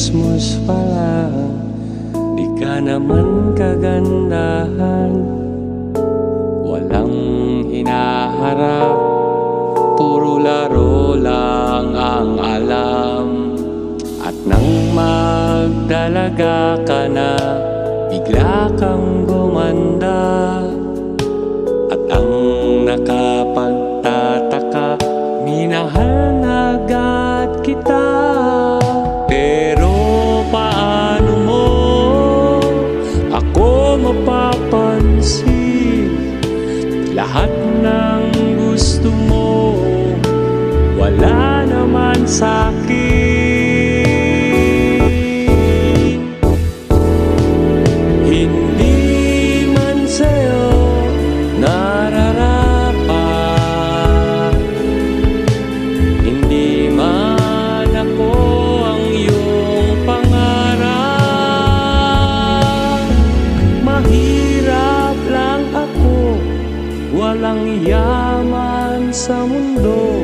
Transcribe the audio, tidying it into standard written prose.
chismos pa lang, di ka naman kagandahan. Walang hinaharap, puro laro lang ang alam. At nang magdalaga ka na, bigla kang gumanda. At ang nakapagtataka, minahal na agad kita. Pero paano mo ako mapapansin? Lahat ng gusto mo wala naman sa'kin. Hindi man sa'yo nararapat, hindi man ako ang iyong pangarap. Mahirap lang ako, walang yaman sa mundo.